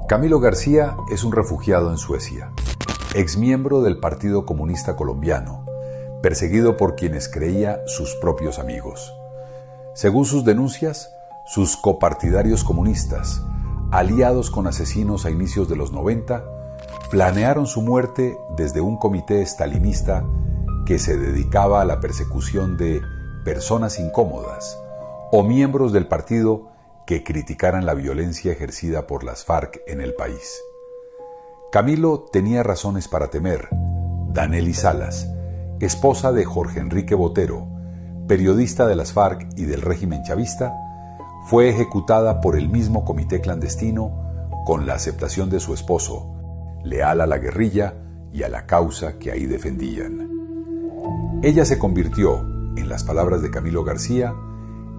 Camilo García es un refugiado en Suecia, exmiembro del Partido Comunista Colombiano, perseguido por quienes creía sus propios amigos. Según sus denuncias, sus copartidarios comunistas, aliados con asesinos a inicios de los 90, planearon su muerte desde un comité estalinista que se dedicaba a la persecución de personas incómodas o miembros del partido que criticaran la violencia ejercida por las FARC en el país. Camilo tenía razones para temer. Danely Salas, esposa de Jorge Enrique Botero, periodista de las FARC y del régimen chavista, fue ejecutada por el mismo comité clandestino con la aceptación de su esposo, leal a la guerrilla y a la causa que ahí defendían. Ella se convirtió, en las palabras de Camilo García,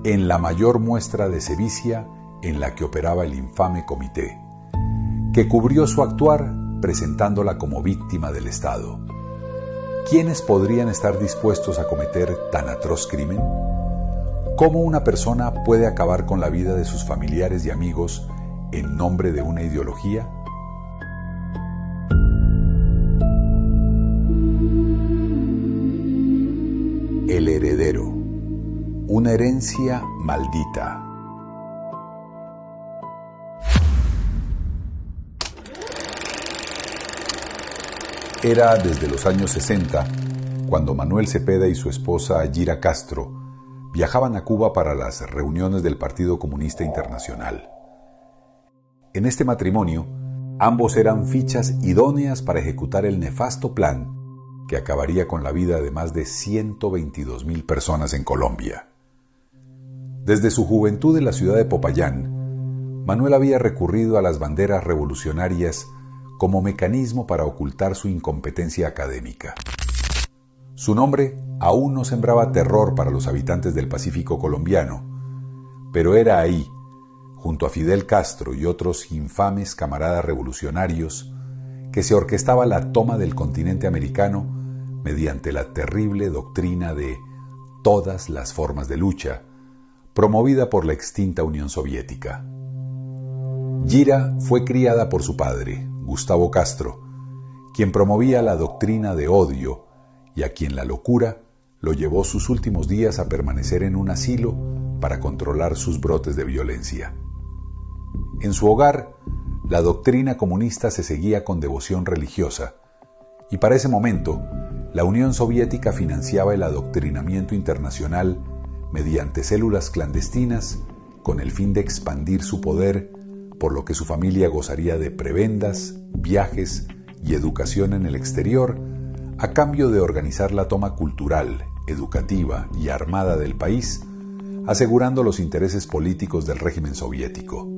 en la mayor muestra de sevicia en la que operaba el infame comité, que cubrió su actuar presentándola como víctima del Estado. ¿Quiénes podrían estar dispuestos a cometer tan atroz crimen? ¿Cómo una persona puede acabar con la vida de sus familiares y amigos en nombre de una ideología? El heredero. Una herencia maldita. Era desde los años 60, cuando Manuel Cepeda y su esposa Yira Castro viajaban a Cuba para las reuniones del Partido Comunista Internacional. En este matrimonio, ambos eran fichas idóneas para ejecutar el nefasto plan que acabaría con la vida de más de 122,000 personas en Colombia. Desde su juventud en la ciudad de Popayán, Manuel había recurrido a las banderas revolucionarias como mecanismo para ocultar su incompetencia académica. Su nombre aún no sembraba terror para los habitantes del Pacífico colombiano, pero era ahí, junto a Fidel Castro y otros infames camaradas revolucionarios, que se orquestaba la toma del continente americano mediante la terrible doctrina de todas las formas de lucha, promovida por la extinta Unión Soviética. Yira fue criada por su padre, Gustavo Castro, quien promovía la doctrina de odio y a quien la locura lo llevó sus últimos días a permanecer en un asilo para controlar sus brotes de violencia. En su hogar, la doctrina comunista se seguía con devoción religiosa, y para ese momento, la Unión Soviética financiaba el adoctrinamiento internacional mediante células clandestinas con el fin de expandir su poder, por lo que su familia gozaría de prebendas, viajes y educación en el exterior, a cambio de organizar la toma cultural, educativa y armada del país, asegurando los intereses políticos del régimen soviético.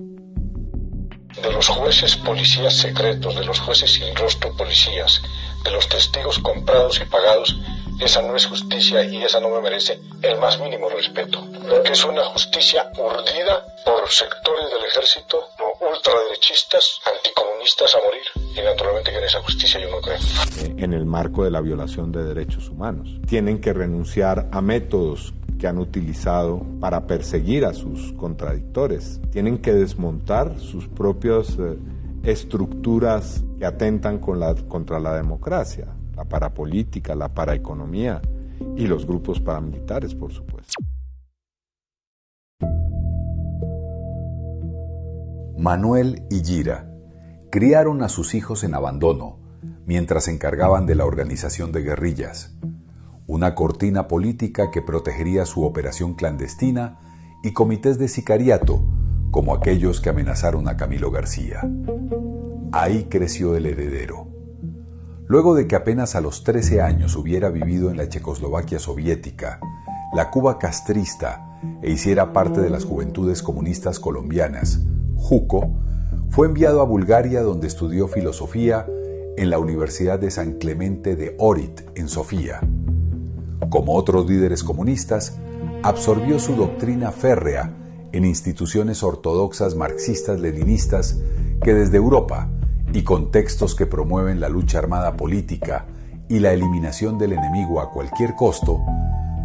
De los jueces policías secretos, de los jueces sin rostro policías, de los testigos comprados y pagados, esa no es justicia y esa no me merece el más mínimo respeto, porque es una justicia urdida por sectores del ejército, ultraderechistas, anticomunistas a morir, y naturalmente que en esa justicia yo no creo. En el marco de la violación de derechos humanos, tienen que renunciar a métodos que han utilizado para perseguir a sus contradictores, tienen que desmontar sus propias estructuras que atentan contra la democracia, la parapolítica, la paraeconomía y los grupos paramilitares, por supuesto. Manuel y Yira criaron a sus hijos en abandono mientras se encargaban de la organización de guerrillas, una cortina política que protegería su operación clandestina y comités de sicariato como aquellos que amenazaron a Camilo García. Ahí creció el heredero. Luego de que apenas a los 13 años hubiera vivido en la Checoslovaquia soviética, la Cuba castrista, e hiciera parte de las Juventudes Comunistas Colombianas, JUCO, fue enviado a Bulgaria, donde estudió filosofía en la Universidad de San Clemente de Ohrid, en Sofía. Como otros líderes comunistas, absorbió su doctrina férrea en instituciones ortodoxas marxistas-leninistas que desde Europa, y contextos que promueven la lucha armada política y la eliminación del enemigo a cualquier costo,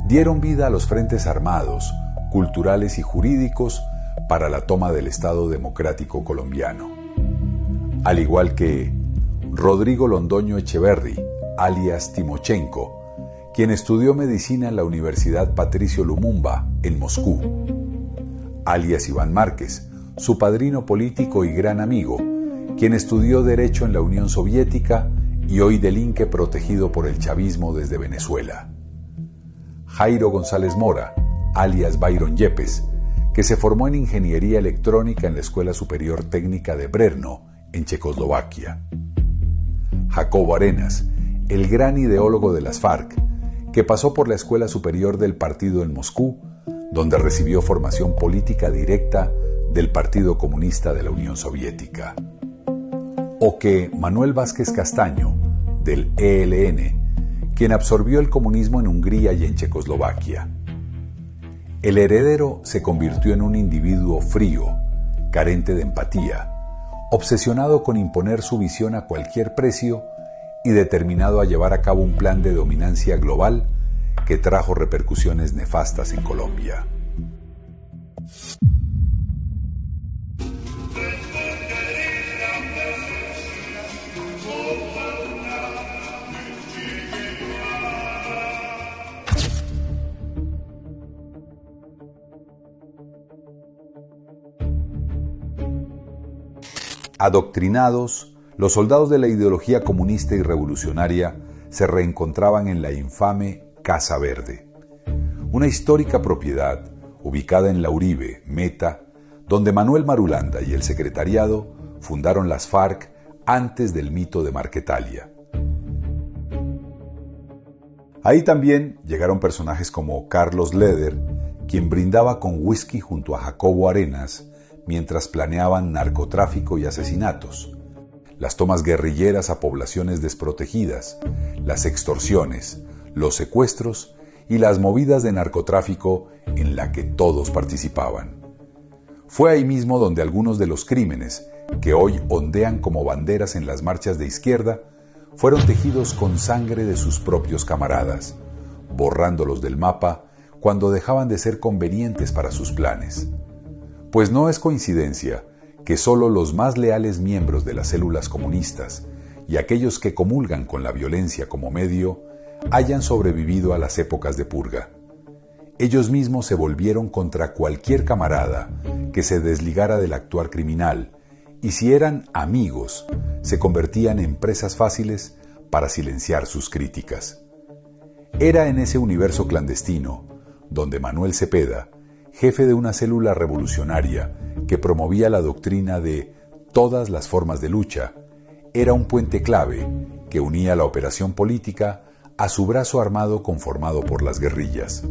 dieron vida a los frentes armados, culturales y jurídicos para la toma del Estado democrático colombiano. al igual que Rodrigo Londoño Echeverry, alias Timochenko, quien estudió medicina en la Universidad Patricio Lumumba, en Moscú, alias Iván Márquez, su padrino político y gran amigo, quien estudió Derecho en la Unión Soviética y hoy delinque protegido por el chavismo desde Venezuela. Jairo González Mora, alias Byron Yepes, que se formó en Ingeniería Electrónica en la Escuela Superior Técnica de Brno, en Checoslovaquia. Jacobo Arenas, el gran ideólogo de las FARC, que pasó por la Escuela Superior del Partido en Moscú, donde recibió formación política directa del Partido Comunista de la Unión Soviética. O que Manuel Vázquez Castaño, del ELN, quien absorbió el comunismo en Hungría y en Checoslovaquia. El heredero se convirtió en un individuo frío, carente de empatía, obsesionado con imponer su visión a cualquier precio y determinado a llevar a cabo un plan de dominancia global que trajo repercusiones nefastas en Colombia. Adoctrinados, los soldados de la ideología comunista y revolucionaria se reencontraban en la infame Casa Verde, una histórica propiedad ubicada en La Uribe, Meta, donde Manuel Marulanda y el secretariado fundaron las FARC antes del mito de Marquetalia. Ahí también llegaron personajes como Carlos Leder, quien brindaba con whisky junto a Jacobo Arenas mientras planeaban narcotráfico y asesinatos, las tomas guerrilleras a poblaciones desprotegidas, las extorsiones, los secuestros y las movidas de narcotráfico en la que todos participaban. Fue ahí mismo donde algunos de los crímenes, que hoy ondean como banderas en las marchas de izquierda, fueron tejidos con sangre de sus propios camaradas, borrándolos del mapa cuando dejaban de ser convenientes para sus planes. Pues no es coincidencia que solo los más leales miembros de las células comunistas y aquellos que comulgan con la violencia como medio hayan sobrevivido a las épocas de purga. Ellos mismos se volvieron contra cualquier camarada que se desligara del actuar criminal, y si eran amigos, se convertían en presas fáciles para silenciar sus críticas. Era en ese universo clandestino donde Manuel Cepeda, jefe de una célula revolucionaria que promovía la doctrina de todas las formas de lucha, era un puente clave que unía la operación política a su brazo armado conformado por las guerrillas,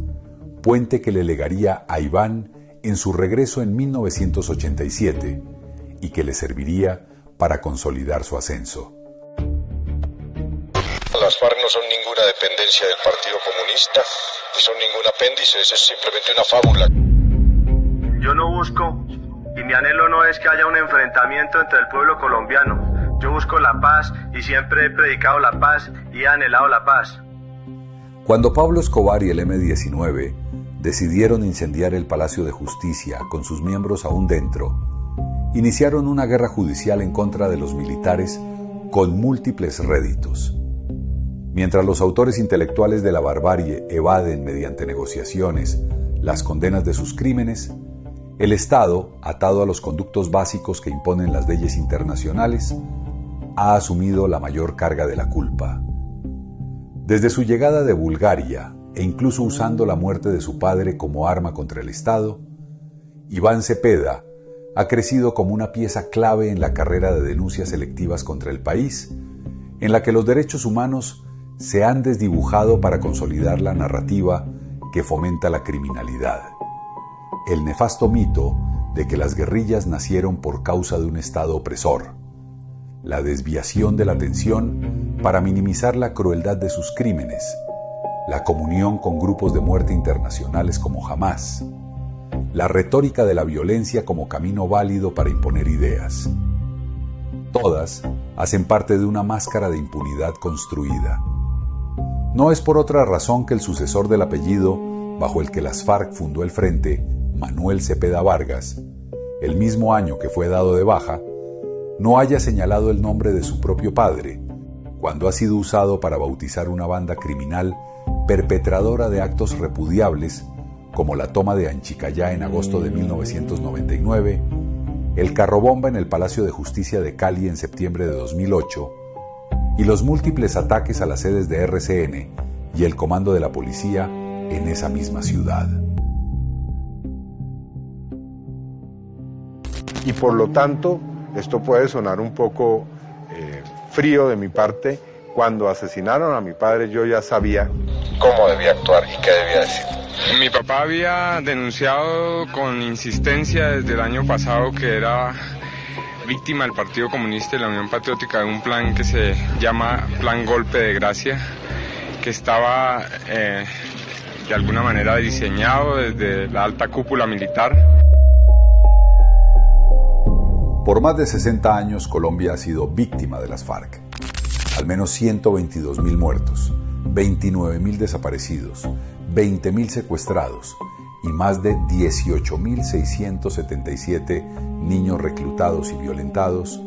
puente que le legaría a Iván en su regreso en 1987 y que le serviría para consolidar su ascenso. Las FARC no son ninguna dependencia del Partido Comunista, ni son ningún apéndice, eso es simplemente una fábula. Yo no busco, y mi anhelo no es que haya un enfrentamiento entre el pueblo colombiano. Yo busco la paz y siempre he predicado la paz y he anhelado la paz. Cuando Pablo Escobar y el M-19 decidieron incendiar el Palacio de Justicia con sus miembros aún dentro, iniciaron una guerra judicial en contra de los militares con múltiples réditos. Mientras los autores intelectuales de la barbarie evaden mediante negociaciones las condenas de sus crímenes, el Estado, atado a los conductos básicos que imponen las leyes internacionales, ha asumido la mayor carga de la culpa. Desde su llegada de Bulgaria, e incluso usando la muerte de su padre como arma contra el Estado, Iván Cepeda ha crecido como una pieza clave en la carrera de denuncias selectivas contra el país, en la que los derechos humanos se han desdibujado para consolidar la narrativa que fomenta la criminalidad. El nefasto mito de que las guerrillas nacieron por causa de un Estado opresor, la desviación de la atención para minimizar la crueldad de sus crímenes, la comunión con grupos de muerte internacionales como Hamás, la retórica de la violencia como camino válido para imponer ideas. Todas hacen parte de una máscara de impunidad construida. No es por otra razón que el sucesor del apellido bajo el que las FARC fundó el frente, Manuel Cepeda Vargas, el mismo año que fue dado de baja, no haya señalado el nombre de su propio padre, cuando ha sido usado para bautizar una banda criminal perpetradora de actos repudiables como la toma de Anchicayá en agosto de 1999, el carrobomba en el Palacio de Justicia de Cali en septiembre de 2008 y los múltiples ataques a las sedes de RCN y el comando de la policía en esa misma ciudad. Y por lo tanto, esto puede sonar un poco frío de mi parte. Cuando asesinaron a mi padre, yo ya sabía cómo debía actuar y qué debía decir. Mi papá había denunciado con insistencia desde el año pasado que era víctima del Partido Comunista y la Unión Patriótica de un plan que se llama Plan Golpe de Gracia, que estaba de alguna manera diseñado desde la alta cúpula militar. Por más de 60 años, Colombia ha sido víctima de las FARC. Al menos 122.000 muertos, 29.000 desaparecidos, 20.000 secuestrados y más de 18.677 niños reclutados y violentados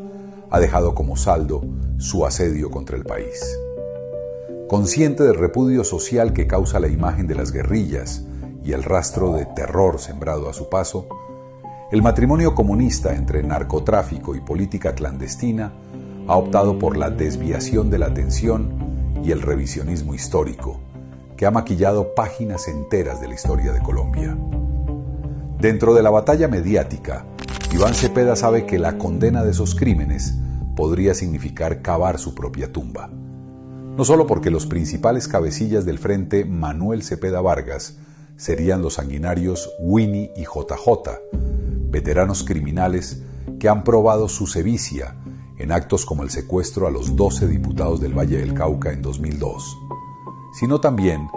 ha dejado como saldo su asedio contra el país. Consciente del repudio social que causa la imagen de las guerrillas y el rastro de terror sembrado a su paso, el matrimonio comunista entre narcotráfico y política clandestina ha optado por la desviación de la atención y el revisionismo histórico, que ha maquillado páginas enteras de la historia de Colombia. Dentro de la batalla mediática, Iván Cepeda sabe que la condena de esos crímenes podría significar cavar su propia tumba. No solo porque los principales cabecillas del frente Manuel Cepeda Vargas serían los sanguinarios Winnie y JJ, veteranos criminales que han probado su sevicia en actos como el secuestro a los 12 diputados del Valle del Cauca en 2002, sino también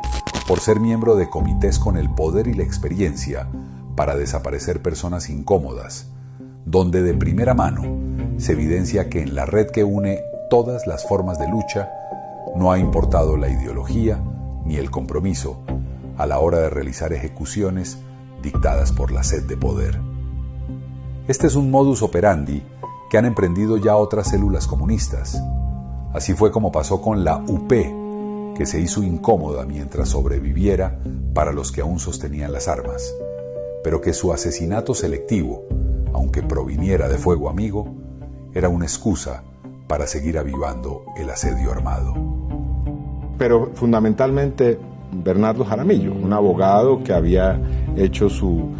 por ser miembro de comités con el poder y la experiencia para desaparecer personas incómodas, donde de primera mano se evidencia que en la red que une todas las formas de lucha no ha importado la ideología ni el compromiso a la hora de realizar ejecuciones dictadas por la sed de poder. Este es un modus operandi que han emprendido ya otras células comunistas. Así fue como pasó con la UP, que se hizo incómoda mientras sobreviviera para los que aún sostenían las armas, pero que su asesinato selectivo, aunque proviniera de fuego amigo, era una excusa para seguir avivando el asedio armado. Pero fundamentalmente Bernardo Jaramillo, un abogado que había hecho su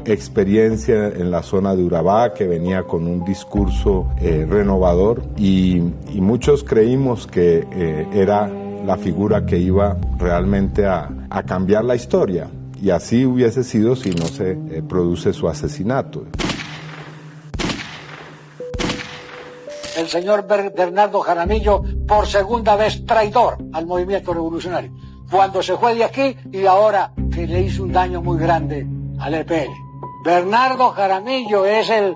experiencia en la zona de Urabá, que venía con un discurso renovador y muchos creímos que era la figura que iba realmente a cambiar la historia, y así hubiese sido si no se produce su asesinato. El señor Bernardo Jaramillo, por segunda vez traidor al movimiento revolucionario, cuando se fue de aquí y ahora que le hizo un daño muy grande al EPL. Bernardo Jaramillo es el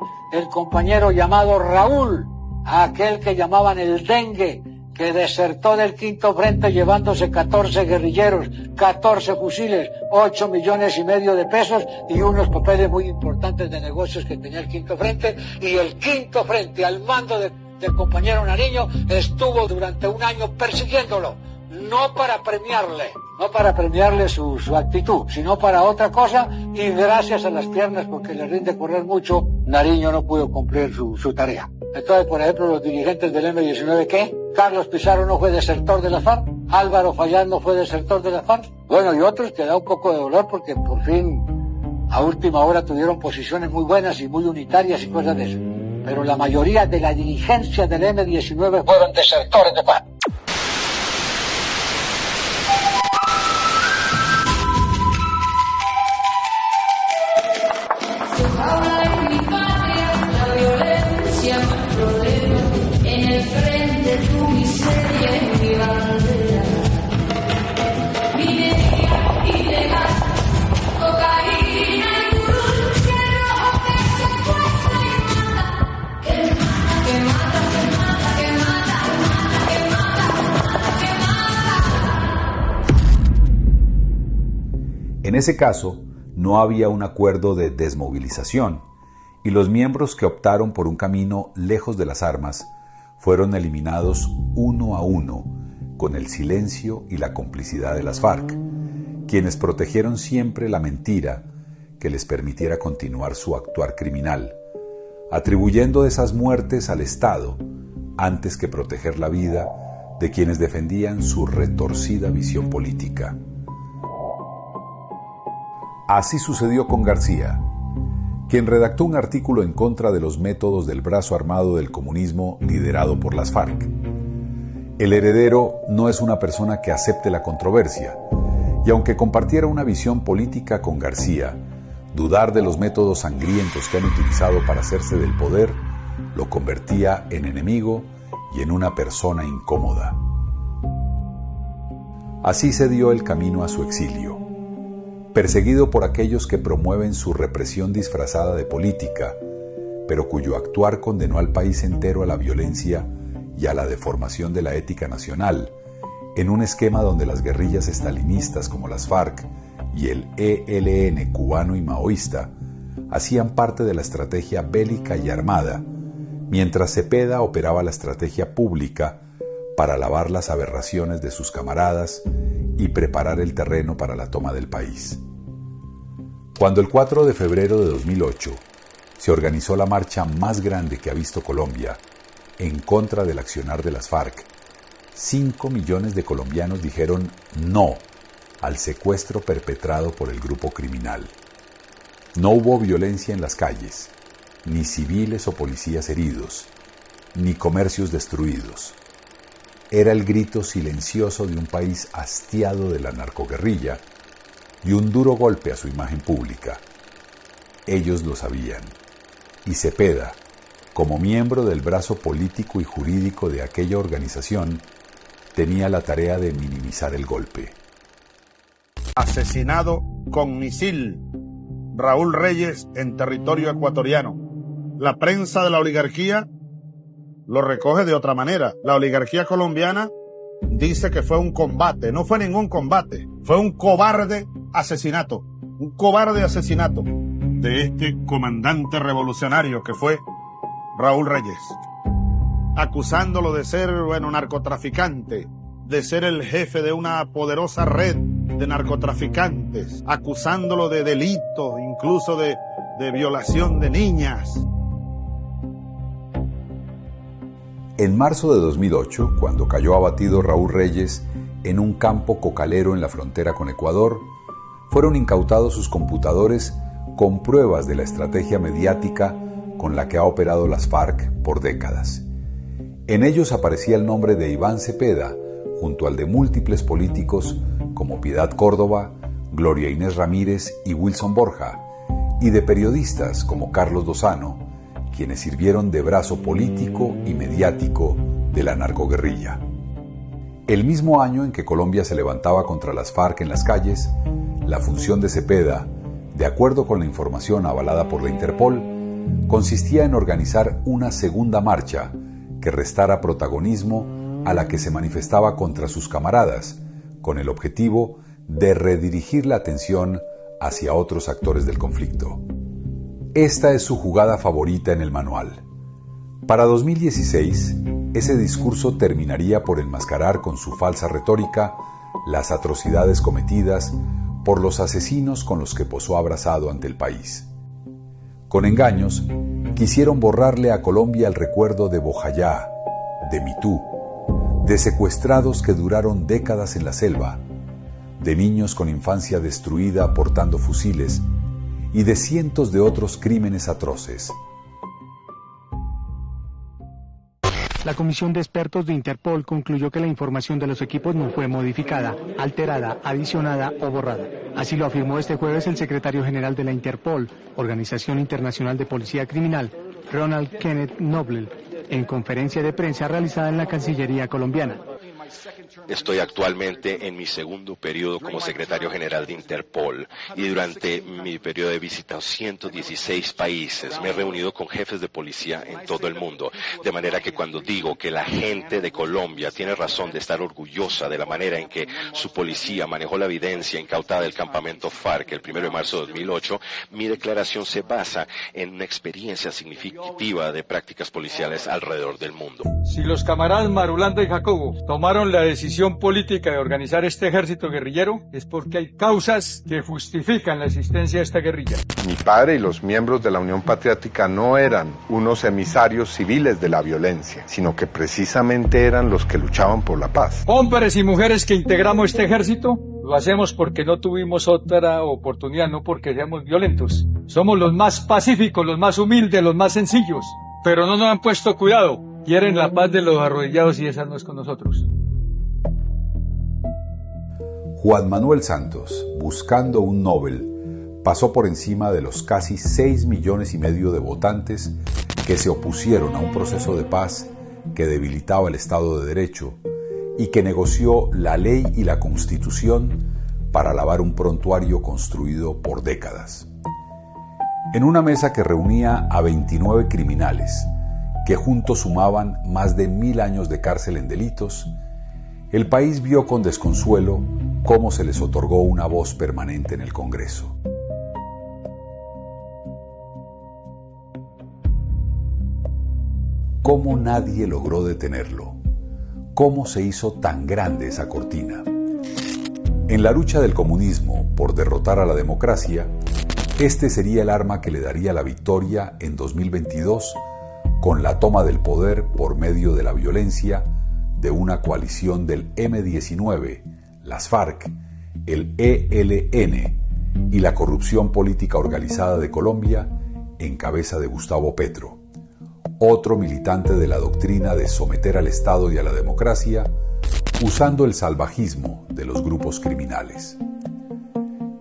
compañero llamado Raúl, aquel que llamaban el dengue, que desertó del Quinto Frente llevándose 14 guerrilleros, 14 fusiles, 8,5 millones de pesos y unos papeles muy importantes de negocios que tenía el Quinto Frente. Y el Quinto Frente, al mando del compañero Nariño, estuvo durante un año persiguiéndolo, no para premiarle su actitud, sino para otra cosa, y gracias a las piernas, porque le rinde correr mucho, Nariño no pudo cumplir su tarea. Entonces, por ejemplo, los dirigentes del M-19, ¿qué? Carlos Pizarro no fue desertor de la FARC, Álvaro Fayad no fue desertor de la FARC, bueno, y otros que da un poco de dolor porque por fin a última hora tuvieron posiciones muy buenas y muy unitarias y cosas de eso. Pero la mayoría de la dirigencia del M-19 fueron desertores de FARC. En ese caso, no había un acuerdo de desmovilización y los miembros que optaron por un camino lejos de las armas fueron eliminados uno a uno con el silencio y la complicidad de las FARC, quienes protegieron siempre la mentira que les permitiera continuar su actuar criminal, atribuyendo esas muertes al Estado antes que proteger la vida de quienes defendían su retorcida visión política. Así sucedió con García, quien redactó un artículo en contra de los métodos del brazo armado del comunismo liderado por las FARC. El heredero no es una persona que acepte la controversia, y aunque compartiera una visión política con García, dudar de los métodos sangrientos que han utilizado para hacerse del poder lo convertía en enemigo y en una persona incómoda. Así se dio el camino a su exilio. Perseguido por aquellos que promueven su represión disfrazada de política, pero cuyo actuar condenó al país entero a la violencia y a la deformación de la ética nacional, en un esquema donde las guerrillas estalinistas como las FARC y el ELN cubano y maoísta hacían parte de la estrategia bélica y armada, mientras Cepeda operaba la estrategia pública para lavar las aberraciones de sus camaradas y preparar el terreno para la toma del país. Cuando el 4 de febrero de 2008 se organizó la marcha más grande que ha visto Colombia en contra del accionar de las FARC, 5 millones de colombianos dijeron no al secuestro perpetrado por el grupo criminal. No hubo violencia en las calles, ni civiles o policías heridos, ni comercios destruidos. Era el grito silencioso de un país hastiado de la narcoguerrilla y un duro golpe a su imagen pública. Ellos lo sabían, y Cepeda, como miembro del brazo político y jurídico de aquella organización, tenía la tarea de minimizar el golpe. Asesinado con misil Raúl Reyes en territorio ecuatoriano. La prensa de la oligarquía lo recoge de otra manera. La oligarquía colombiana dice que fue un combate. No fue ningún combate, fue un cobarde asesinato. Un cobarde asesinato de este comandante revolucionario que fue Raúl Reyes, acusándolo de ser, narcotraficante, de ser el jefe de una poderosa red de narcotraficantes, acusándolo de delitos, incluso de violación de niñas. En marzo de 2008, cuando cayó abatido Raúl Reyes en un campo cocalero en la frontera con Ecuador, fueron incautados sus computadores con pruebas de la estrategia mediática con la que ha operado las FARC por décadas. En ellos aparecía el nombre de Iván Cepeda, junto al de múltiples políticos como Piedad Córdoba, Gloria Inés Ramírez y Wilson Borja, y de periodistas como Carlos Lozano, quienes sirvieron de brazo político y mediático de la narcoguerrilla. El mismo año en que Colombia se levantaba contra las FARC en las calles, la función de Cepeda, de acuerdo con la información avalada por la Interpol, consistía en organizar una segunda marcha que restara protagonismo a la que se manifestaba contra sus camaradas, con el objetivo de redirigir la atención hacia otros actores del conflicto. Esta es su jugada favorita en el manual. Para 2016, ese discurso terminaría por enmascarar con su falsa retórica las atrocidades cometidas por los asesinos con los que posó abrazado ante el país. Con engaños, quisieron borrarle a Colombia el recuerdo de Bojayá, de Mitú, de secuestrados que duraron décadas en la selva, de niños con infancia destruida portando fusiles y de cientos de otros crímenes atroces. La comisión de expertos de Interpol concluyó que la información de los equipos no fue modificada, alterada, adicionada o borrada. Así lo afirmó este jueves el secretario general de la Interpol, Organización Internacional de Policía Criminal, Ronald Kenneth Noble, en conferencia de prensa realizada en la Cancillería colombiana. Estoy actualmente en mi segundo periodo como secretario general de Interpol y durante mi periodo he visitado 116 países. Me he reunido con jefes de policía en todo el mundo, de manera que cuando digo que la gente de Colombia tiene razón de estar orgullosa de la manera en que su policía manejó la evidencia incautada del campamento FARC el 1 de marzo de 2008, mi declaración se basa en una experiencia significativa de prácticas policiales alrededor del mundo. Si los camaradas Marulanda y Jacobo tomaron la decisión política de organizar este ejército guerrillero, es porque hay causas que justifican la existencia de esta guerrilla. Mi padre y los miembros de la Unión Patriótica no eran unos emisarios civiles de la violencia, sino que precisamente eran los que luchaban por la paz. Hombres y mujeres que integramos este ejército, lo hacemos porque no tuvimos otra oportunidad, no porque seamos violentos. Somos los más pacíficos, los más humildes, los más sencillos, pero no nos han puesto cuidado. Quieren la paz de los arrodillados y esa no es con nosotros. Juan Manuel Santos, buscando un Nobel, pasó por encima de los casi 6,5 millones de votantes que se opusieron a un proceso de paz que debilitaba el Estado de Derecho y que negoció la ley y la Constitución para lavar un prontuario construido por décadas. En una mesa que reunía a 29 criminales, que juntos sumaban más de 1000 años de cárcel en delitos, el país vio con desconsuelo cómo se les otorgó una voz permanente en el Congreso. ¿Cómo nadie logró detenerlo? ¿Cómo se hizo tan grande esa cortina? En la lucha del comunismo por derrotar a la democracia, este sería el arma que le daría la victoria en 2022 con la toma del poder por medio de la violencia de una coalición del M-19, las FARC, el ELN y la corrupción política organizada de Colombia en cabeza de Gustavo Petro, otro militante de la doctrina de someter al Estado y a la democracia usando el salvajismo de los grupos criminales.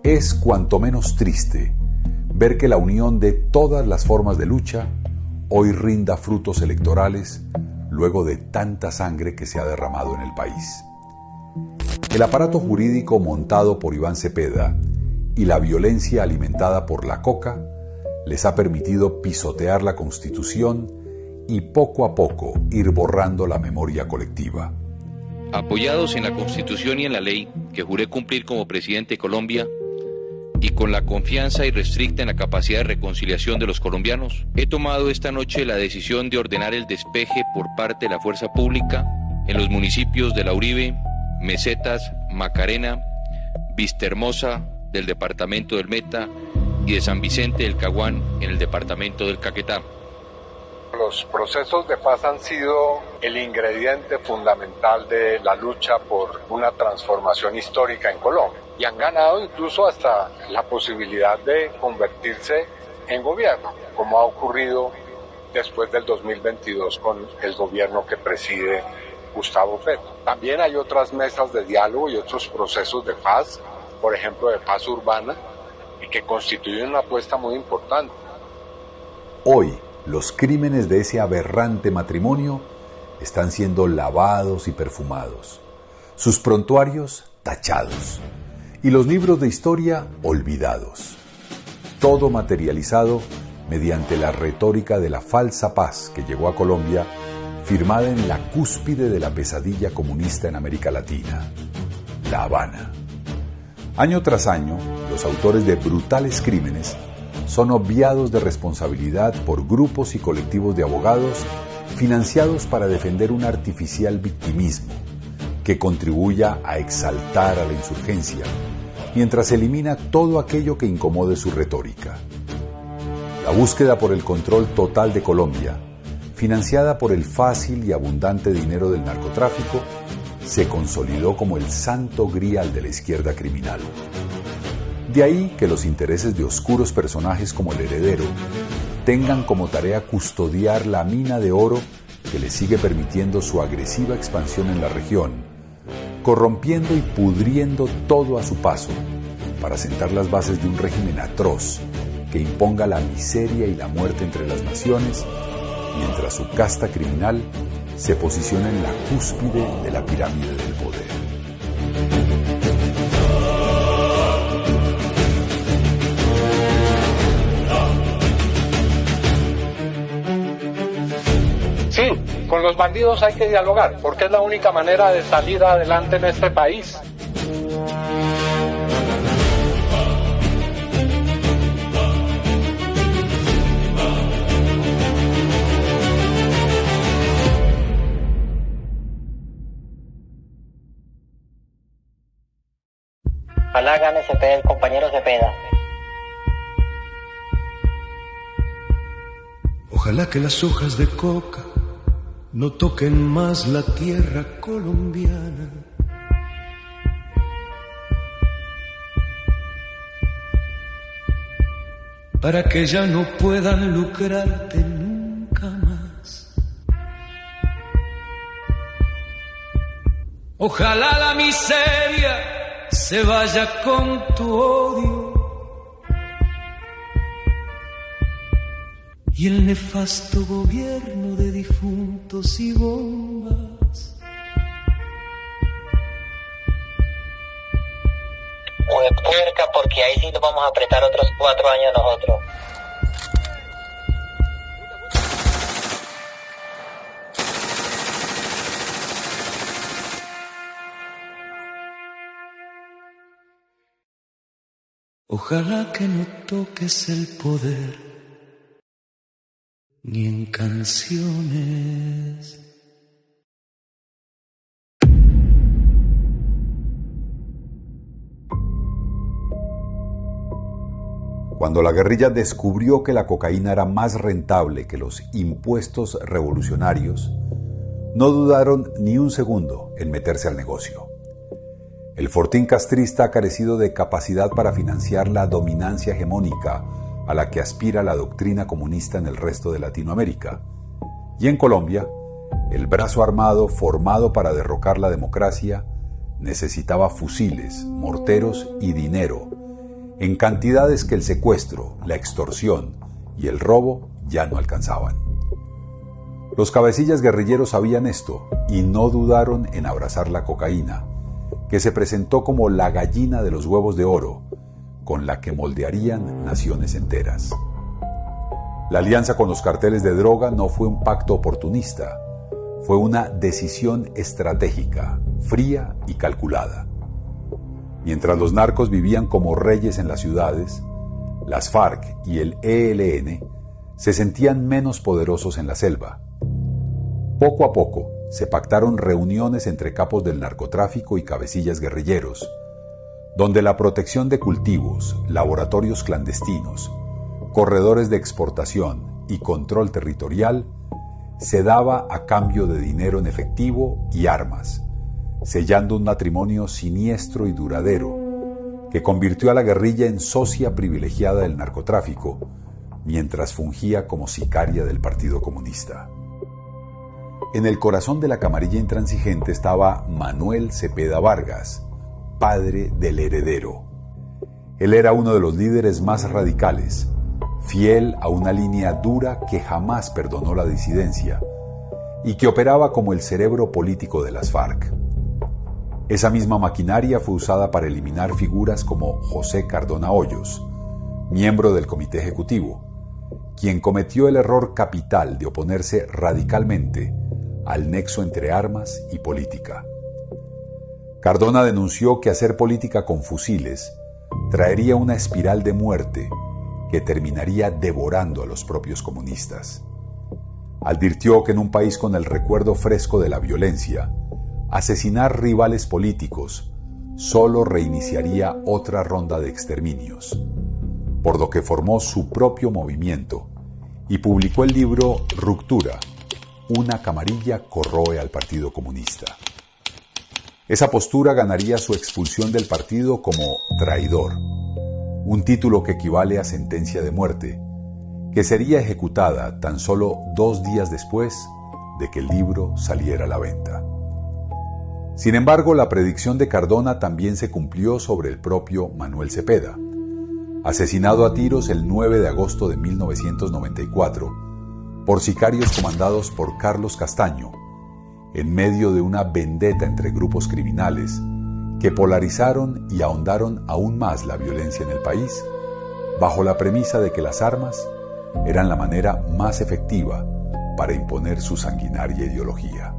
Es cuanto menos triste ver que la unión de todas las formas de lucha hoy rinda frutos electorales luego de tanta sangre que se ha derramado en el país. El aparato jurídico montado por Iván Cepeda y la violencia alimentada por la coca les ha permitido pisotear la Constitución y poco a poco ir borrando la memoria colectiva. Apoyados en la Constitución y en la ley que juré cumplir como presidente de Colombia, y con la confianza irrestricta en la capacidad de reconciliación de los colombianos, he tomado esta noche la decisión de ordenar el despeje por parte de la fuerza pública en los municipios de La Uribe, Mesetas, Macarena, Vistahermosa del departamento del Meta y de San Vicente del Caguán en el departamento del Caquetá. Los procesos de paz han sido el ingrediente fundamental de la lucha por una transformación histórica en Colombia y han ganado incluso hasta la posibilidad de convertirse en gobierno, como ha ocurrido después del 2022 con el gobierno que preside Gustavo Petro. También hay otras mesas de diálogo y otros procesos de paz, por ejemplo de paz urbana, y que constituyen una apuesta muy importante. Hoy, los crímenes de ese aberrante matrimonio están siendo lavados y perfumados, sus prontuarios tachados y los libros de historia olvidados. Todo materializado mediante la retórica de la falsa paz que llegó a Colombia, firmada en la cúspide de la pesadilla comunista en América Latina, La Habana. Año tras año, los autores de brutales crímenes son obviados de responsabilidad por grupos y colectivos de abogados financiados para defender un artificial victimismo que contribuya a exaltar a la insurgencia, mientras elimina todo aquello que incomode su retórica. La búsqueda por el control total de Colombia, financiada por el fácil y abundante dinero del narcotráfico, se consolidó como el santo grial de la izquierda criminal. De ahí que los intereses de oscuros personajes como el heredero tengan como tarea custodiar la mina de oro que le sigue permitiendo su agresiva expansión en la región, corrompiendo y pudriendo todo a su paso para sentar las bases de un régimen atroz que imponga la miseria y la muerte entre las naciones, mientras su casta criminal se posiciona en la cúspide de la pirámide del poder. Sí, con los bandidos hay que dialogar, porque es la única manera de salir adelante en este país. Ojalá gane Cepeda, el compañero Cepeda. Ojalá que las hojas de coca no toquen más la tierra colombiana. Para que ya no puedan lucrarte nunca más. Ojalá la miseria se vaya con tu odio y el nefasto gobierno de difuntos y bombas. Puerca, porque ahí sí nos vamos a apretar otros 4 años nosotros. Ojalá que no toques el poder, ni en canciones. Cuando la guerrilla descubrió que la cocaína era más rentable que los impuestos revolucionarios, no dudaron ni un segundo en meterse al negocio. El fortín castrista ha carecido de capacidad para financiar la dominancia hegemónica a la que aspira la doctrina comunista en el resto de Latinoamérica. Y en Colombia, el brazo armado formado para derrocar la democracia necesitaba fusiles, morteros y dinero, en cantidades que el secuestro, la extorsión y el robo ya no alcanzaban. Los cabecillas guerrilleros sabían esto y no dudaron en abrazar la cocaína, que se presentó como la gallina de los huevos de oro, con la que moldearían naciones enteras. La alianza con los carteles de droga no fue un pacto oportunista, fue una decisión estratégica, fría y calculada. Mientras los narcos vivían como reyes en las ciudades, las FARC y el ELN se sentían menos poderosos en la selva. Poco a poco se pactaron reuniones entre capos del narcotráfico y cabecillas guerrilleros, donde la protección de cultivos, laboratorios clandestinos, corredores de exportación y control territorial se daba a cambio de dinero en efectivo y armas, sellando un matrimonio siniestro y duradero que convirtió a la guerrilla en socia privilegiada del narcotráfico, mientras fungía como sicaria del Partido Comunista. En el corazón de la camarilla intransigente estaba Manuel Cepeda Vargas, padre del heredero. Él era uno de los líderes más radicales, fiel a una línea dura que jamás perdonó la disidencia y que operaba como el cerebro político de las FARC. Esa misma maquinaria fue usada para eliminar figuras como José Cardona Hoyos, miembro del Comité Ejecutivo, quien cometió el error capital de oponerse radicalmente al nexo entre armas y política. Cardona denunció que hacer política con fusiles traería una espiral de muerte que terminaría devorando a los propios comunistas. Advirtió que en un país con el recuerdo fresco de la violencia, asesinar rivales políticos solo reiniciaría otra ronda de exterminios, por lo que formó su propio movimiento y publicó el libro Ruptura, una camarilla corroe al Partido Comunista. Esa postura ganaría su expulsión del partido como traidor, un título que equivale a sentencia de muerte, que sería ejecutada tan solo 2 días después de que el libro saliera a la venta. Sin embargo, la predicción de Cardona también se cumplió sobre el propio Manuel Cepeda, asesinado a tiros el 9 de agosto de 1994 por sicarios comandados por Carlos Castaño, en medio de una vendetta entre grupos criminales que polarizaron y ahondaron aún más la violencia en el país, bajo la premisa de que las armas eran la manera más efectiva para imponer su sanguinaria ideología.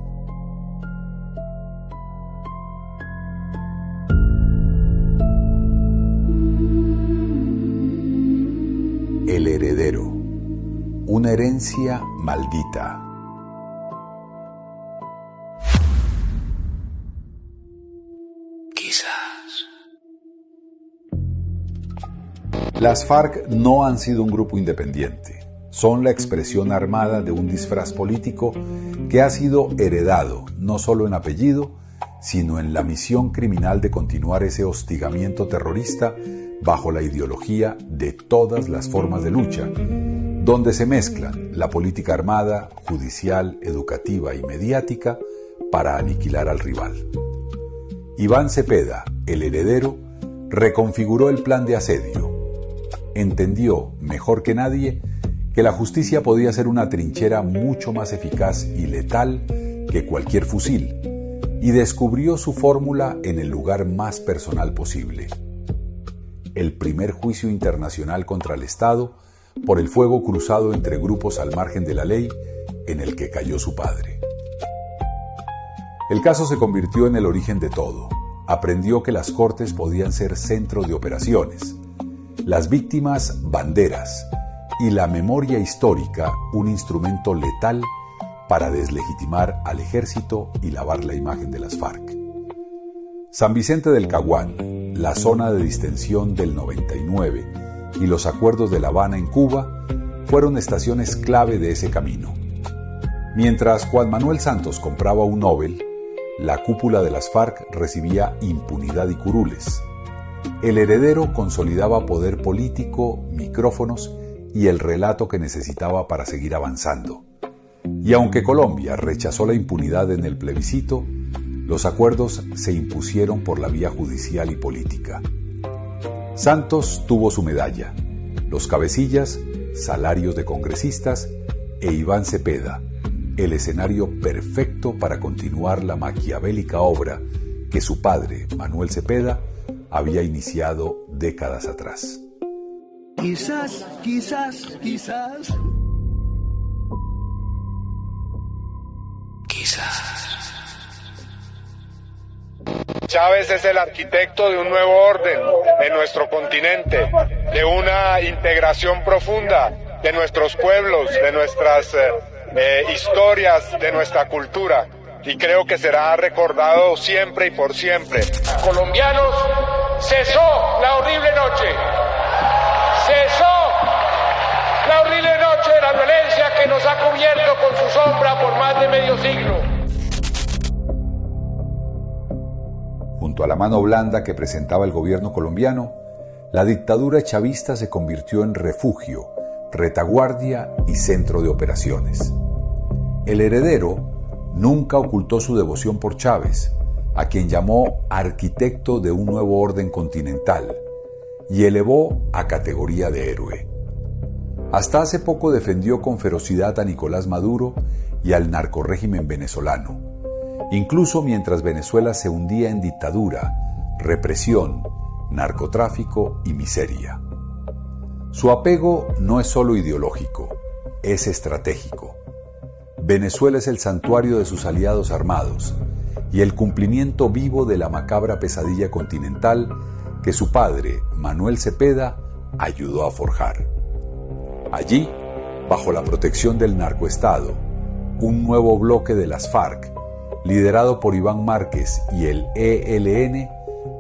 El heredero, una herencia maldita. Las FARC no han sido un grupo independiente. Son la expresión armada de un disfraz político que ha sido heredado no solo en apellido, sino en la misión criminal de continuar ese hostigamiento terrorista bajo la ideología de todas las formas de lucha, donde se mezclan la política armada, judicial, educativa y mediática para aniquilar al rival. Iván Cepeda, el heredero, reconfiguró el plan de asedio. Entendió, mejor que nadie, que la justicia podía ser una trinchera mucho más eficaz y letal que cualquier fusil, y descubrió su fórmula en el lugar más personal posible: el primer juicio internacional contra el Estado por el fuego cruzado entre grupos al margen de la ley en el que cayó su padre. El caso se convirtió en el origen de todo. Aprendió que las cortes podían ser centro de operaciones, las víctimas banderas y la memoria histórica un instrumento letal para deslegitimar al ejército y lavar la imagen de las FARC. San Vicente del Caguán, la zona de distensión del 99 y los acuerdos de La Habana en Cuba fueron estaciones clave de ese camino. Mientras Juan Manuel Santos compraba un Nobel, la cúpula de las FARC recibía impunidad y curules. El heredero consolidaba poder político, micrófonos y el relato que necesitaba para seguir avanzando. Y aunque Colombia rechazó la impunidad en el plebiscito, los acuerdos se impusieron por la vía judicial y política. Santos tuvo su medalla, los cabecillas, salarios de congresistas e Iván Cepeda, el escenario perfecto para continuar la maquiavélica obra que su padre, Manuel Cepeda, había iniciado décadas atrás. Quizás. Chávez es el arquitecto de un nuevo orden en nuestro continente, de una integración profunda de nuestros pueblos, de nuestras historias, de nuestra cultura. Y creo que será recordado siempre y por siempre. Colombianos, cesó la horrible noche. Cesó la horrible noche de la violencia que nos ha cubierto con su sombra por más de medio siglo. Junto a la mano blanda que presentaba el gobierno colombiano, la dictadura chavista se convirtió en refugio, retaguardia y centro de operaciones. El heredero nunca ocultó su devoción por Chávez, a quien llamó arquitecto de un nuevo orden continental, y elevó a categoría de héroe. Hasta hace poco defendió con ferocidad a Nicolás Maduro y al narcorrégimen venezolano, incluso mientras Venezuela se hundía en dictadura, represión, narcotráfico y miseria. Su apego no es solo ideológico, es estratégico. Venezuela es el santuario de sus aliados armados y el cumplimiento vivo de la macabra pesadilla continental que su padre, Manuel Cepeda, ayudó a forjar. Allí, bajo la protección del narcoestado, un nuevo bloque de las FARC, liderado por Iván Márquez y el ELN,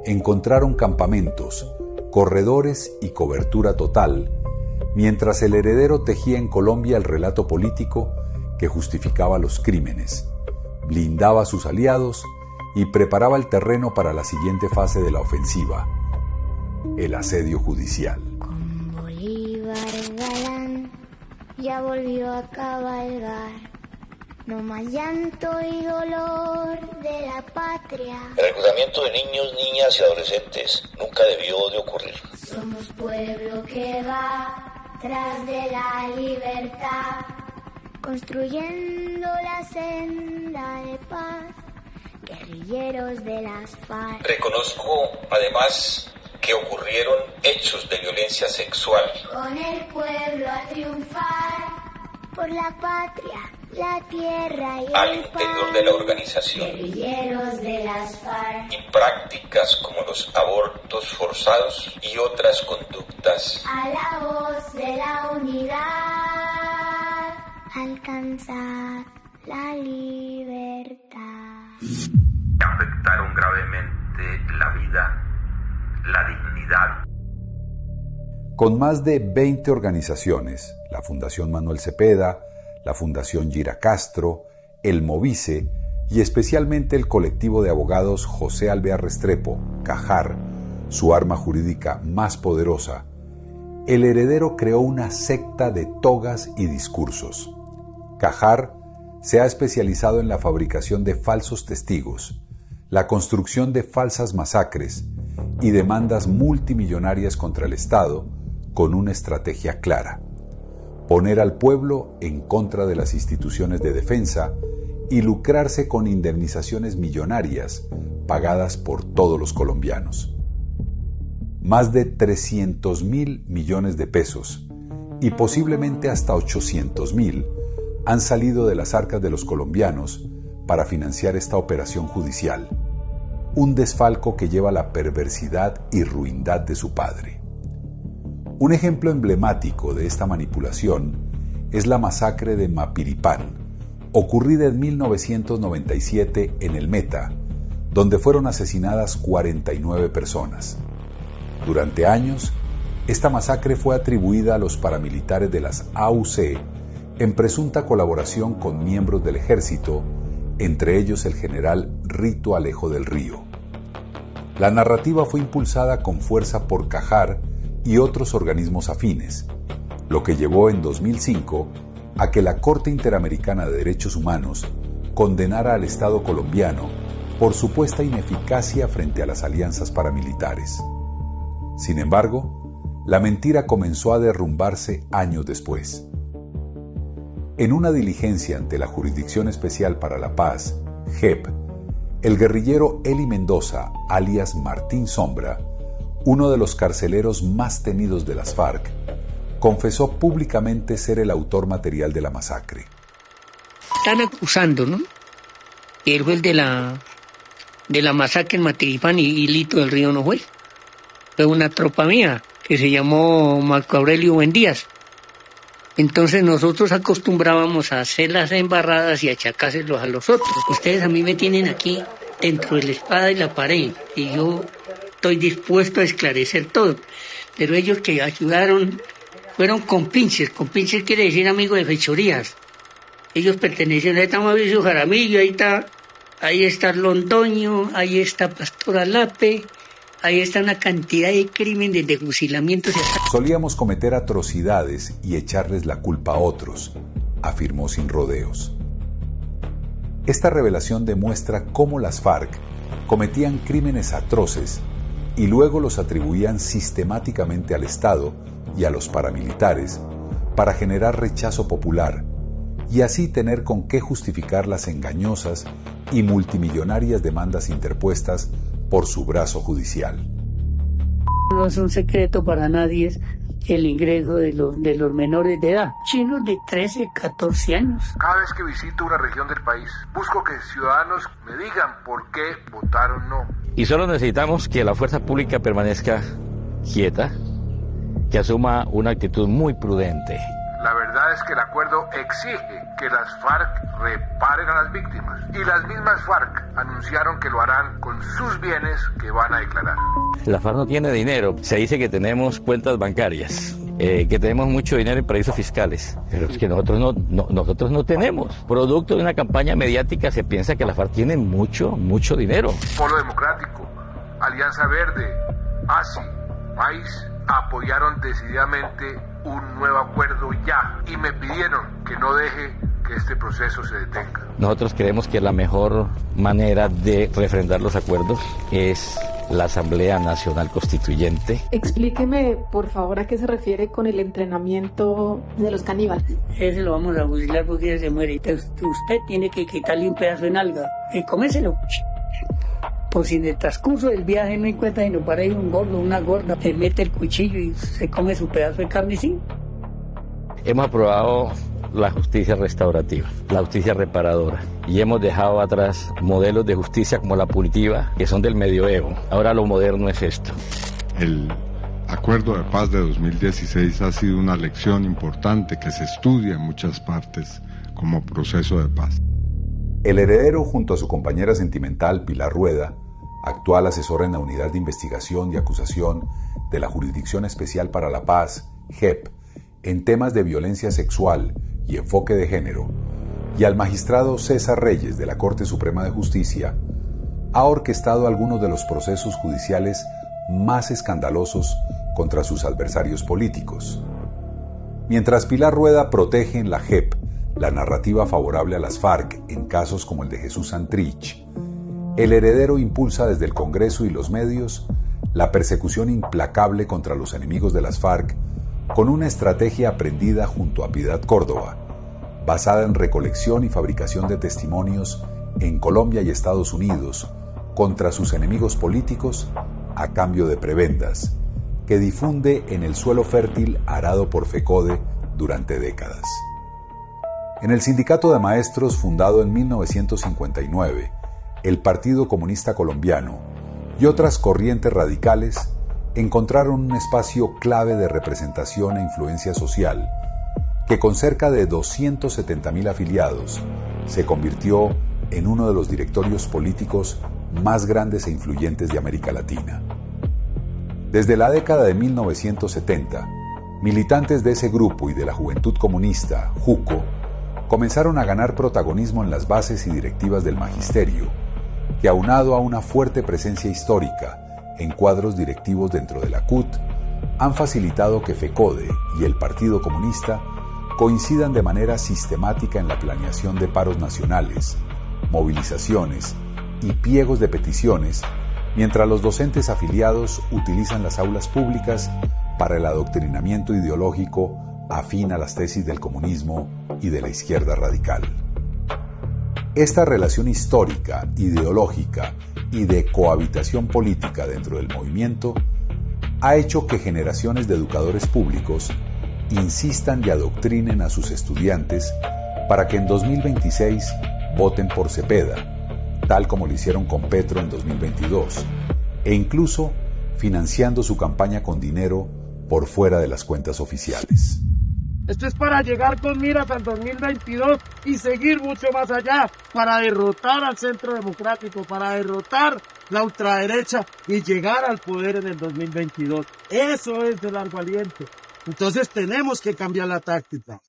encontraron campamentos, corredores y cobertura total, mientras el heredero tejía en Colombia el relato político que justificaba los crímenes, blindaba a sus aliados y preparaba el terreno para la siguiente fase de la ofensiva, el asedio judicial. Con Bolívar galán ya volvió a cabalgar, no más llanto y dolor de la patria. El reclutamiento de niños, niñas y adolescentes nunca debió de ocurrir. Somos pueblo que va tras de la libertad, construyendo la senda de paz, guerrilleros de las FARC. Reconozco, además, que ocurrieron hechos de violencia sexual. Con el pueblo a triunfar, por la patria, la tierra y al el interior pan, de la organización. Guerrilleros de las FARC. Y prácticas como los abortos forzados y otras conductas. A la voz de la unidad, alcanzar la libertad. Afectaron gravemente la vida, la dignidad. Con más de 20 organizaciones, la Fundación Manuel Cepeda, la Fundación Gira Castro, el Movice y especialmente el colectivo de abogados José Alvear Restrepo, Cajar, su arma jurídica más poderosa, el heredero creó una secta de togas y discursos. Cajar se ha especializado en la fabricación de falsos testigos, la construcción de falsas masacres y demandas multimillonarias contra el Estado con una estrategia clara: poner al pueblo en contra de las instituciones de defensa y lucrarse con indemnizaciones millonarias pagadas por todos los colombianos. Más de 300.000 millones de pesos y posiblemente hasta 800.000 han salido de las arcas de los colombianos para financiar esta operación judicial, un desfalco que lleva la perversidad y ruindad de su padre. Un ejemplo emblemático de esta manipulación es la masacre de Mapiripán, ocurrida en 1997 en el Meta, donde fueron asesinadas 49 personas. Durante años, esta masacre fue atribuida a los paramilitares de las AUC en presunta colaboración con miembros del ejército, entre ellos el general Rito Alejo del Río. La narrativa fue impulsada con fuerza por Cajar y otros organismos afines, lo que llevó en 2005 a que la Corte Interamericana de Derechos Humanos condenara al Estado colombiano por supuesta ineficacia frente a las alianzas paramilitares. Sin embargo, la mentira comenzó a derrumbarse años después. En una diligencia ante la Jurisdicción Especial para la Paz, JEP, el guerrillero Eli Mendoza, alias Martín Sombra, uno de los carceleros más temidos de las FARC, confesó públicamente ser el autor material de la masacre. Están acusando, ¿no? Él fue el de la masacre en Mapiripán y Lito del Río no fue. Fue una tropa mía que se llamó Marco Aurelio Buendías. Entonces nosotros acostumbrábamos a hacer las embarradas y achacárselos a los otros. Ustedes a mí me tienen aquí dentro de la espada y la pared y yo estoy dispuesto a esclarecer todo. Pero ellos que ayudaron fueron compinches. Compinches quiere decir amigos de fechorías. Ellos pertenecían, ahí está Mauricio Jaramillo, ahí está Londoño, ahí está Pastor Alape, ahí está una cantidad de crímenes, de fusilamientos. Solíamos cometer atrocidades y echarles la culpa a otros, afirmó sin rodeos. Esta revelación demuestra cómo las FARC cometían crímenes atroces y luego los atribuían sistemáticamente al Estado y a los paramilitares para generar rechazo popular y así tener con qué justificar las engañosas y multimillonarias demandas interpuestas por su brazo judicial. No es un secreto para nadie el ingreso de los menores de edad, chinos de 13, 14 años. Cada vez que visito una región del país, busco que ciudadanos me digan por qué votaron no. Y solo necesitamos que la fuerza pública permanezca quieta, que asuma una actitud muy prudente. La verdad es que el acuerdo exige que las FARC reparen a las víctimas. Y las mismas FARC anunciaron que lo harán con sus bienes que van a declarar. La FARC no tiene dinero. Se dice que tenemos cuentas bancarias, que tenemos mucho dinero en paraísos fiscales. Pero es que nosotros no tenemos. Producto de una campaña mediática se piensa que la FARC tiene mucho dinero. Polo Democrático, Alianza Verde, ASI, País apoyaron decididamente un nuevo acuerdo ya y me pidieron que no deje que este proceso se detenga. Nosotros creemos que la mejor manera de refrendar los acuerdos es la Asamblea Nacional Constituyente. Explíqueme, por favor, a qué se refiere con el entrenamiento de los caníbales. Ese lo vamos a fusilar porque se muere. Usted tiene que quitarle un pedazo de nalga y comérselo. Por si en el transcurso del viaje no encuentra sino para ir un gordo, una gorda, se mete el cuchillo y se come su pedazo de carne, sí. Hemos aprobado la justicia restaurativa, la justicia reparadora, y hemos dejado atrás modelos de justicia como la punitiva, que son del medioevo. Ahora lo moderno es esto. El Acuerdo de Paz de 2016 ha sido una lección importante que se estudia en muchas partes como proceso de paz. El heredero, junto a su compañera sentimental Pilar Rueda, actual asesora en la Unidad de Investigación y Acusación de la Jurisdicción Especial para la Paz, JEP, en temas de violencia sexual y enfoque de género, y al magistrado César Reyes de la Corte Suprema de Justicia, ha orquestado algunos de los procesos judiciales más escandalosos contra sus adversarios políticos. Mientras Pilar Rueda protege en la JEP la narrativa favorable a las FARC en casos como el de Jesús Santrich, el heredero impulsa desde el Congreso y los medios la persecución implacable contra los enemigos de las FARC con una estrategia aprendida junto a Piedad Córdoba, basada en recolección y fabricación de testimonios en Colombia y Estados Unidos contra sus enemigos políticos a cambio de prebendas, que difunde en el suelo fértil arado por FECODE durante décadas. En el Sindicato de Maestros, fundado en 1959, el Partido Comunista Colombiano y otras corrientes radicales encontraron un espacio clave de representación e influencia social que, con cerca de 270.000 afiliados, se convirtió en uno de los directorios políticos más grandes e influyentes de América Latina. Desde la década de 1970, militantes de ese grupo y de la Juventud Comunista, JUCO, comenzaron a ganar protagonismo en las bases y directivas del magisterio, que, aunado a una fuerte presencia histórica en cuadros directivos dentro de la CUT, han facilitado que FECODE y el Partido Comunista coincidan de manera sistemática en la planeación de paros nacionales, movilizaciones y pliegos de peticiones, mientras los docentes afiliados utilizan las aulas públicas para el adoctrinamiento ideológico afín a las tesis del comunismo y de la izquierda radical. Esta relación histórica, ideológica y de cohabitación política dentro del movimiento ha hecho que generaciones de educadores públicos insistan y adoctrinen a sus estudiantes para que en 2026 voten por Cepeda, tal como lo hicieron con Petro en 2022, e incluso financiando su campaña con dinero por fuera de las cuentas oficiales. Esto es para llegar con miras al 2022 y seguir mucho más allá, para derrotar al centro democrático, para derrotar la ultraderecha y llegar al poder en el 2022. Eso es de largo aliento. Entonces tenemos que cambiar la táctica.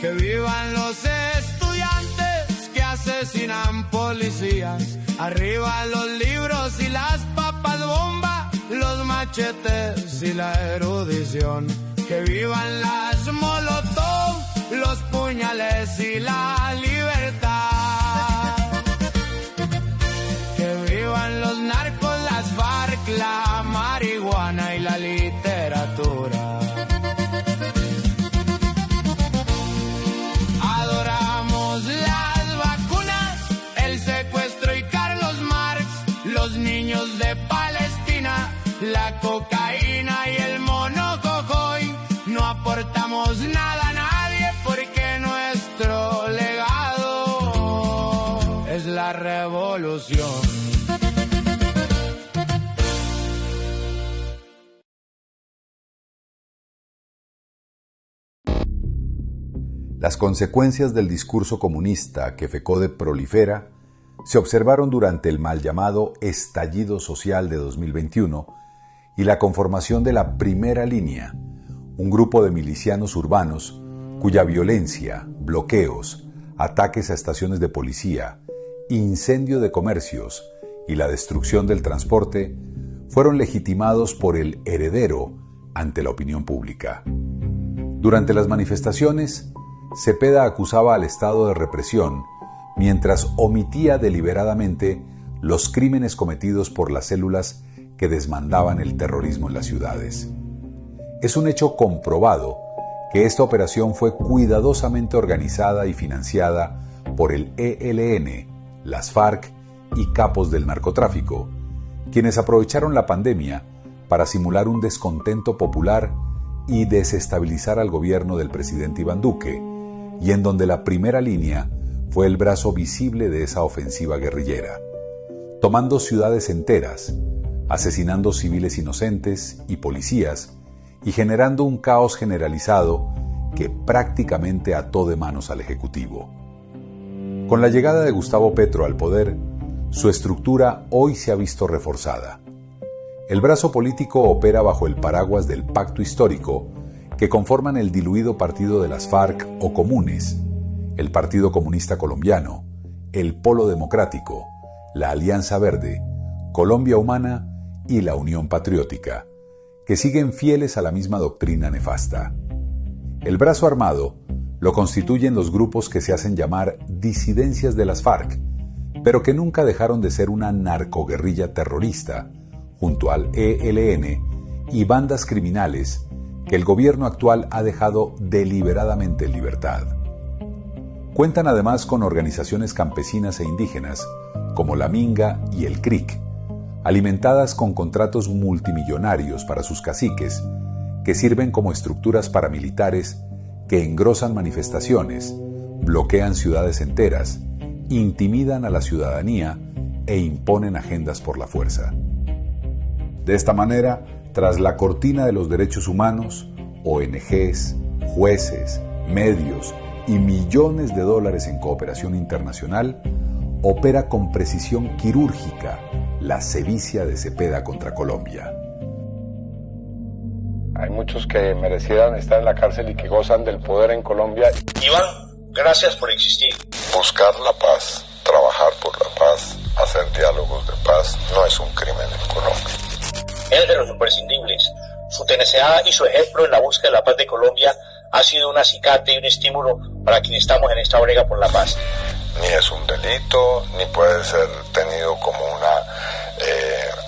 Que vivan los estudiantes que asesinan policías. Arriba los libros y las papas bomba, los machetes y la erudición. Que vivan las molotov, los puñales y la libertad. Que vivan los narcos, las FARC, la marihuana y la literatura. Adoramos las vacunas, el secuestro y Carlos Marx, los niños de Palestina, la cocaína y el monococoy. No aportamos nada a nadie porque nuestro legado es la revolución. Las consecuencias del discurso comunista que FECODE prolifera se observaron durante el mal llamado estallido social de 2021 y la conformación de la Primera Línea, un grupo de milicianos urbanos cuya violencia, bloqueos, ataques a estaciones de policía, incendio de comercios y la destrucción del transporte fueron legitimados por el heredero ante la opinión pública. Durante las manifestaciones, Cepeda acusaba al Estado de represión mientras omitía deliberadamente los crímenes cometidos por las células que desmandaban el terrorismo en las ciudades. Es un hecho comprobado que esta operación fue cuidadosamente organizada y financiada por el ELN, las FARC y capos del narcotráfico, quienes aprovecharon la pandemia para simular un descontento popular y desestabilizar al gobierno del presidente Iván Duque, y en donde la primera línea fue el brazo visible de esa ofensiva guerrillera, tomando ciudades enteras, asesinando civiles inocentes y policías, y generando un caos generalizado que prácticamente ató de manos al Ejecutivo. Con la llegada de Gustavo Petro al poder, su estructura hoy se ha visto reforzada. El brazo político opera bajo el paraguas del pacto histórico que conforman el diluido partido de las FARC o Comunes, el Partido Comunista Colombiano, el Polo Democrático, la Alianza Verde, Colombia Humana y la Unión Patriótica, que siguen fieles a la misma doctrina nefasta. El brazo armado lo constituyen los grupos que se hacen llamar disidencias de las FARC, pero que nunca dejaron de ser una narcoguerrilla terrorista, junto al ELN y bandas criminales que el gobierno actual ha dejado deliberadamente en libertad. Cuentan además con organizaciones campesinas e indígenas, como la Minga y el CRIC, alimentadas con contratos multimillonarios para sus caciques, que sirven como estructuras paramilitares que engrosan manifestaciones, bloquean ciudades enteras, intimidan a la ciudadanía e imponen agendas por la fuerza. De esta manera, tras la cortina de los derechos humanos, ONGs, jueces, medios y millones de dólares en cooperación internacional, opera con precisión quirúrgica la sevicia de Cepeda contra Colombia. Hay muchos que merecieran estar en la cárcel y que gozan del poder en Colombia. Iván, gracias por existir. Buscar la paz, trabajar por la paz, hacer diálogos de paz, no es un crimen en Colombia. Es de los imprescindibles. Su tenacidad y su ejemplo en la búsqueda de la paz de Colombia ha sido un acicate y un estímulo para quienes estamos en esta brega por la paz. Ni es un delito, ni puede ser tenido como una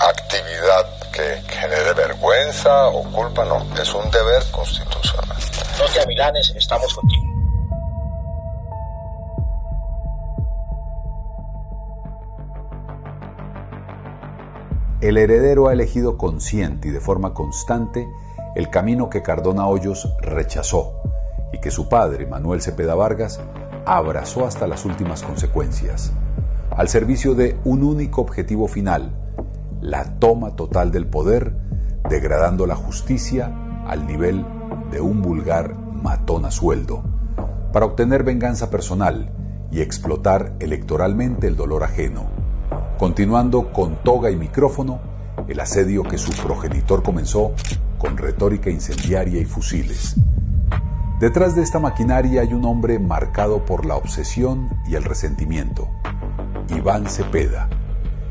actividad que genere vergüenza o culpa, no, es un deber constitucional. No te amilanes, estamos contigo. El heredero ha elegido consciente y de forma constante el camino que Cardona Hoyos rechazó y que su padre, Manuel Cepeda Vargas, abrazó hasta las últimas consecuencias, al servicio de un único objetivo final: la toma total del poder, degradando la justicia al nivel de un vulgar matón a sueldo, para obtener venganza personal y explotar electoralmente el dolor ajeno, continuando con toga y micrófono el asedio que su progenitor comenzó con retórica incendiaria y fusiles. Detrás de esta maquinaria hay un hombre marcado por la obsesión y el resentimiento: Iván Cepeda.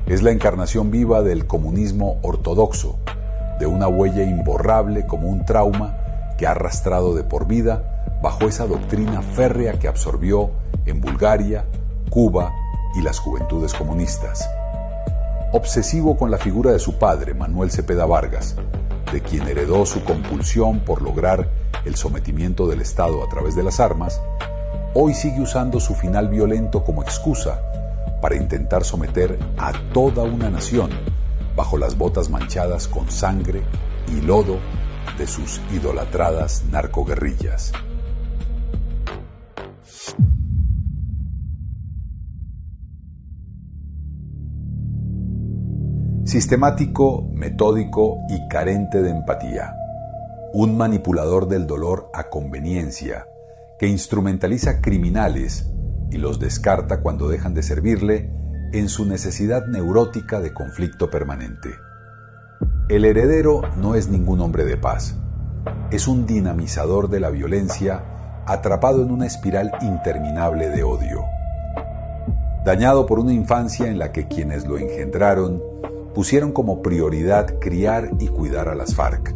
Es la encarnación viva del comunismo ortodoxo, de una huella imborrable como un trauma que ha arrastrado de por vida bajo esa doctrina férrea que absorbió en Bulgaria, Cuba y las juventudes comunistas. Obsesivo con la figura de su padre, Manuel Cepeda Vargas, de quien heredó su compulsión por lograr el sometimiento del Estado a través de las armas, hoy sigue usando su final violento como excusa para intentar someter a toda una nación bajo las botas manchadas con sangre y lodo de sus idolatradas narcoguerrillas. Sistemático, metódico y carente de empatía. Un manipulador del dolor a conveniencia, que instrumentaliza criminales y los descarta cuando dejan de servirle en su necesidad neurótica de conflicto permanente. El heredero no es ningún hombre de paz. Es un dinamizador de la violencia atrapado en una espiral interminable de odio. Dañado por una infancia en la que quienes lo engendraron pusieron como prioridad criar y cuidar a las FARC.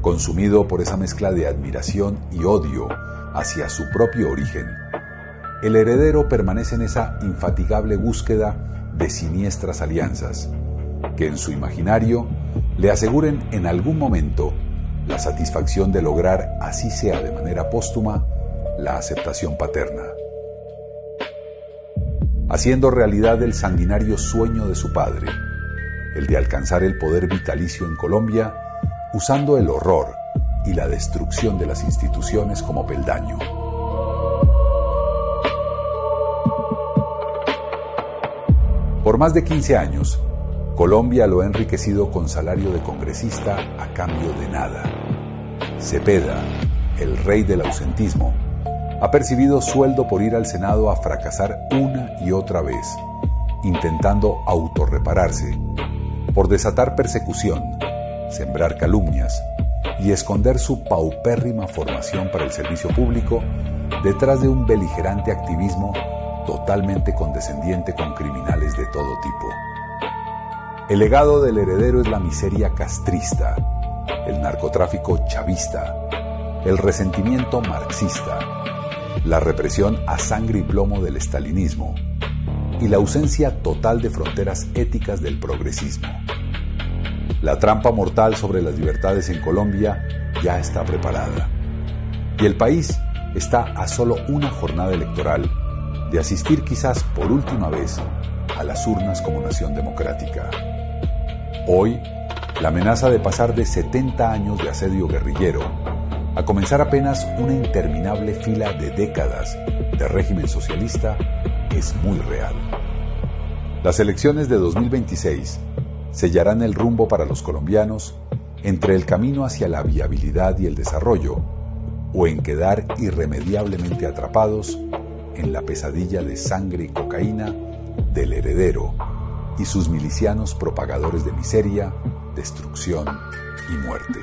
Consumido por esa mezcla de admiración y odio hacia su propio origen, el heredero permanece en esa infatigable búsqueda de siniestras alianzas, que en su imaginario le aseguren en algún momento la satisfacción de lograr, así sea de manera póstuma, la aceptación paterna. Haciendo realidad el sanguinario sueño de su padre, el de alcanzar el poder vitalicio en Colombia, usando el horror y la destrucción de las instituciones como peldaño. Por más de 15 años, Colombia lo ha enriquecido con salario de congresista a cambio de nada. Cepeda, el rey del ausentismo, ha percibido sueldo por ir al Senado a fracasar una y otra vez, intentando autorrepararse, por desatar persecución, sembrar calumnias y esconder su paupérrima formación para el servicio público detrás de un beligerante activismo totalmente condescendiente con criminales de todo tipo. El legado del heredero es la miseria castrista, el narcotráfico chavista, el resentimiento marxista, la represión a sangre y plomo del estalinismo y la ausencia total de fronteras éticas del progresismo. La trampa mortal sobre las libertades en Colombia ya está preparada y el país está a solo una jornada electoral de asistir quizás por última vez a las urnas como nación democrática. Hoy, la amenaza de pasar de 70 años de asedio guerrillero a comenzar apenas una interminable fila de décadas de régimen socialista es muy real. Las elecciones de 2026 sellarán el rumbo para los colombianos entre el camino hacia la viabilidad y el desarrollo o en quedar irremediablemente atrapados en la pesadilla de sangre y cocaína del heredero y sus milicianos propagadores de miseria, destrucción y muerte.